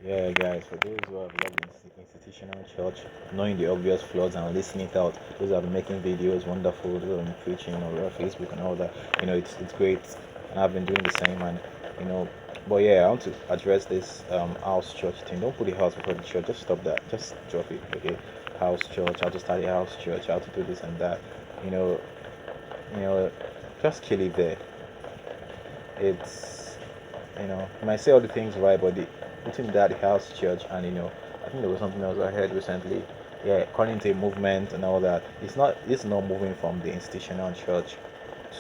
Yeah, guys, for those who have loved institutional church, knowing the obvious flaws and listening it out, those who have been making videos, wonderful, those who have been preaching or Facebook and all that, it's great. And I've been doing the same, and you know, but yeah, I want to address this house church thing. Don't put the house before the church. Just stop that. Just drop it. Okay, house church. How to start a house church. How to do this and that. You know, you know, just kill it there. It's you might say all the things right, but the between that house church and I think there was something else I heard recently. Yeah, according to a movement and all that, it's not moving from the institutional church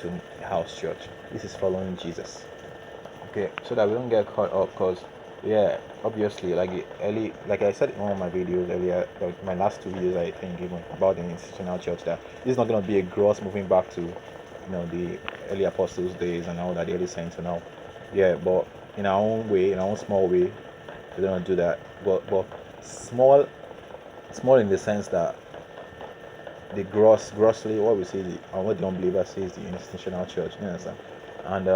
to house church. This is following Jesus. Okay, so that we don't get caught up, because yeah, obviously, like I said in one of my videos earlier, like my last two videos, I think, even about the institutional church, that this is not going to be a gross moving back to the early apostles days and all that, the early saints and all. Yeah, but in our own way, in our own small way, we're gonna do that. But small, small in the sense that the grossly what we see, and what the unbeliever sees, the institutional church. You understand? And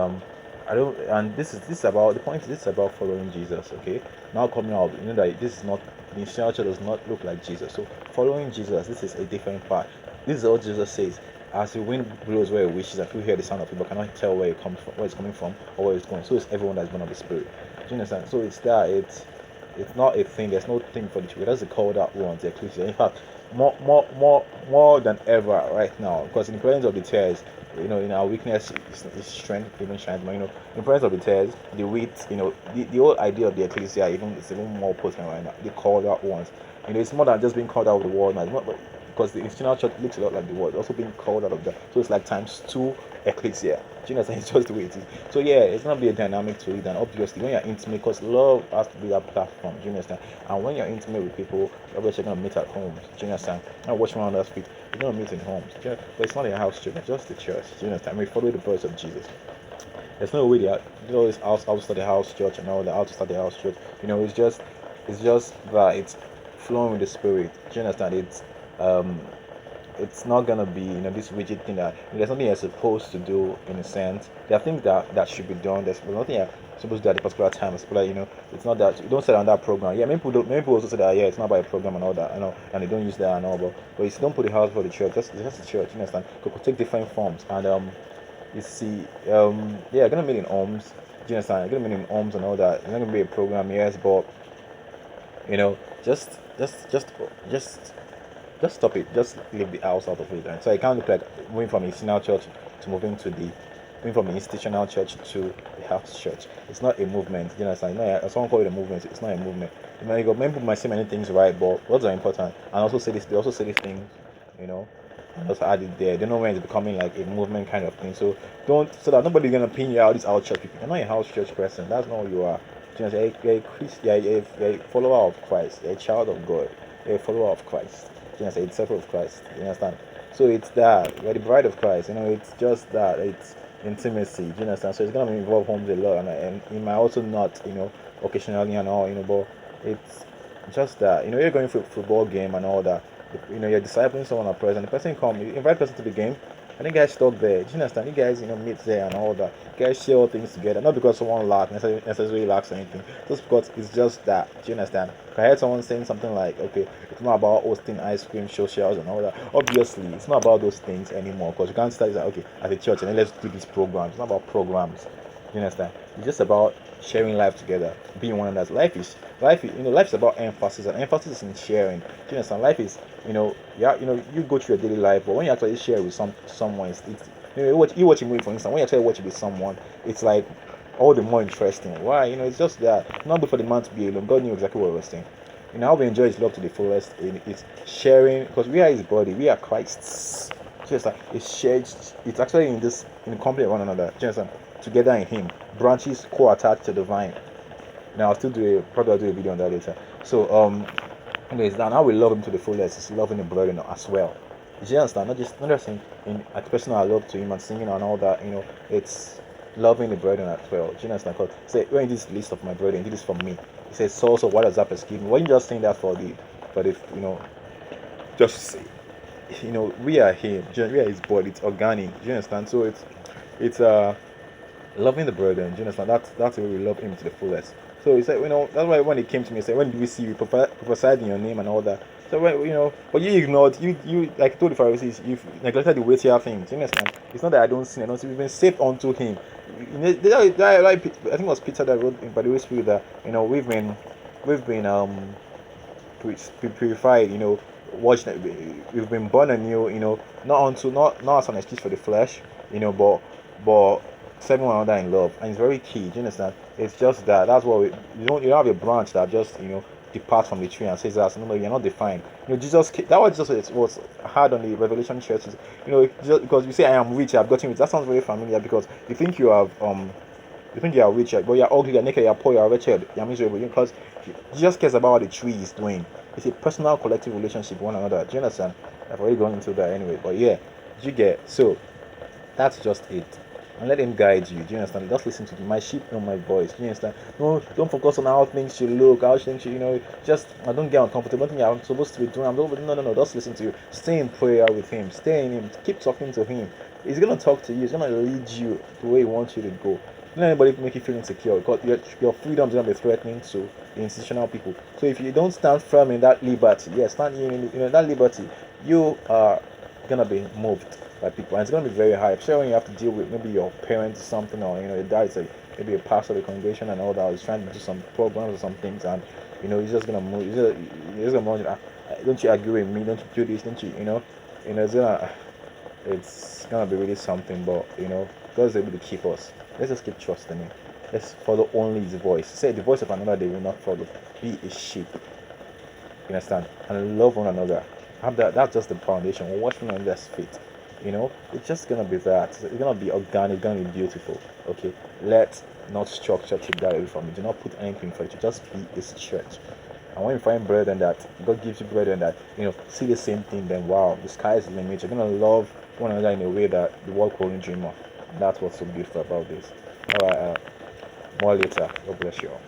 I don't. And this is about the point. This is about following Jesus. Okay. Now coming out, that this is not, the institutional church does not look like Jesus. So following Jesus, this is a different part. This is what Jesus says. As the wind blows where it wishes, and people hear the sound of it, but cannot tell where it comes from, where it's coming from, or where it's going. So it's everyone that's born of the Spirit. Do you understand? So it's that. It's not a thing. There's no thing for the church. That's the called out ones, the ecclesia. In fact, more than ever right now, because in the presence of the tears, in our weakness is strength even shines more. In the presence of the tears, the wheat, the whole idea of the ecclesia even is even more potent right now. The called out ones. It's more than just being called out of the world now. It's not, because the institutional church looks a lot like the world, also being called out of that. So it's like times two ecclesia. Do you understand? It's just the way it is. So yeah, it's gonna be a dynamic to it, and obviously when you're intimate, because love has to be that platform. Do you understand? And when you're intimate with people, obviously you're gonna meet at homes. Do you understand? Not watching around the street. You're gonna meet in homes. But it's not a house church. It's just the church. Do you understand? We follow the voice of Jesus. There's no way that it's outside the house church and all that, outside the house church. It's just that it's flowing with the spirit. Do you understand? Um it's not gonna be this rigid thing that there's something you're supposed to do in a sense. There are things that should be done. There's nothing you're supposed to do at a particular time. It's like it's not that you don't set on that program. Yeah, many people also say that yeah, it's not by a program and all that. I know, and they don't use that and all. But you don't put the house for the church. Just the church. You understand? It could take different forms. And you see, yeah, gonna meet in homes. Do you understand? Gonna meet in homes and all that. It's not gonna be a program, yes, but you know, just just just just just stop it. Just leave the house out of it. And so it can't look like moving from institutional church to moving from the institutional church to the house church. It's not a movement. You know, it's like, no, someone call it a movement. It's not a movement. Many people might say many things right, but words are important. And also say this. They also say these things. You know, and also add it there. They know when it's becoming like a movement kind of thing. So don't, so that nobody's gonna pin you out. These house church people. You're not a house church person. That's not who you are. You know, you're a Christ. You're a follower of Christ. You're a child of God. You're a follower of Christ. You know, it's a disciple of Christ. You understand? So it's that we're the bride of Christ. It's just that it's intimacy. Do you understand? So it's gonna involve homes a lot, and it might also not, occasionally and all, but it's just that you're going for a football game and all that. You're discipling someone at present. The person come, you invite the person to the game, and you guys talk there. Do you understand? You guys, meet there and all that. You guys share all things together. Not because someone lacks necessarily lacks anything, just because it's just that. Do you understand? I heard someone saying something like, okay, it's not about hosting ice cream socials and all that. Obviously, it's not about those things anymore, because you can't start like, okay, at a church and then let's do these programs. It's not about programs. You understand? It's just about sharing life together, being one another. Life is about emphasis, and emphasis is in sharing. Do you understand? Life is, yeah, you go through your daily life, but when you actually share with someone, it's you watch a movie, for instance. When you actually watch it with someone, it's like all the more interesting. Why? It's just that not good for the man to be alone. God knew exactly what he was saying. How we enjoy his love to the fullest. It's sharing, because we are his body, we are Christ's. Just like it's shared, it's actually in company of one another. Just together in him. Branches co-attached to the vine. Now I'll still probably I'll do a video on that later. So anyways, now we love him to the fullest. It's loving the brethren as well. You understand? Not just in at personal I love to him and singing and all that. It's loving the brethren as well. Do you understand? Because say when this list of my brethren, this is for me. He says, so what does that persecute me? When you just saying that for the just we are him. We are his body. It's organic. Do you understand? So it's loving the brethren. Do you understand? That's the way we love him to the fullest. So he said, that's why when he came to me, he said, when did we see you prophesied in your name and all that? So but you ignored, you like I told the Pharisees, you've neglected the weightier things. You understand? It's not that I don't sin, I don't sin. We've been saved unto Him. I think it was Peter that wrote by the Holy Spirit that we've been purified. Watch that we've been born anew. Not as an excuse for the flesh. But serving one another in love, and it's very key. Do you understand? It's just that that's what you don't have a branch that just depart from the tree and says that no, you're not defined. Jesus, that was just it was hard on the Revelation churches. Just because you say I am rich, I've gotten rich. That sounds very familiar because you think you are rich, but you're ugly, you're naked, you're poor, you're wretched, you're miserable. Because Jesus cares about what the tree is doing. It's a personal, collective relationship with one another. Do you understand? I've already gone into that anyway. But yeah, you get so that's just it. And let him guide you. Do you understand? Just listen to my sheep know my voice. Do you understand? No, don't focus on how things should look, how things should, just I don't get uncomfortable. Don't think I'm supposed to be doing. No. Just listen to you. Stay in prayer with him. Stay in him. Keep talking to him. He's gonna talk to you. He's gonna lead you the way he wants you to go. Don't let anybody make you feel insecure because your freedom is gonna be threatening to the institutional people. So if you don't stand firm in that liberty, stand in that liberty, you are gonna be moved by people, and it's gonna be very hard. Especially when you have to deal with maybe your parents or something, or your dad is maybe a pastor of the congregation and all that. He's trying to do some programs or some things, and he's just gonna move. He's just gonna move. Don't you agree with me? Don't you do this? Don't you? It's gonna be really something. But God's able to keep us. Let's just keep trusting Him. Let's follow only His voice. Say the voice of another they will not follow. Be a sheep. You understand? And love one another. Have that. That's just the foundation. Watch one another's feet. It's just gonna be that. It's gonna be organic. It's gonna be beautiful. Okay. Let not structure take that away from you. Do not put anything for it. Just be His church. And when you find brethren that God gives you brethren that see the same thing, then wow, the sky is the limit. You're gonna love one another in a way that the world couldn't dream of. That's what's so beautiful about this. All right. More later. God bless you all.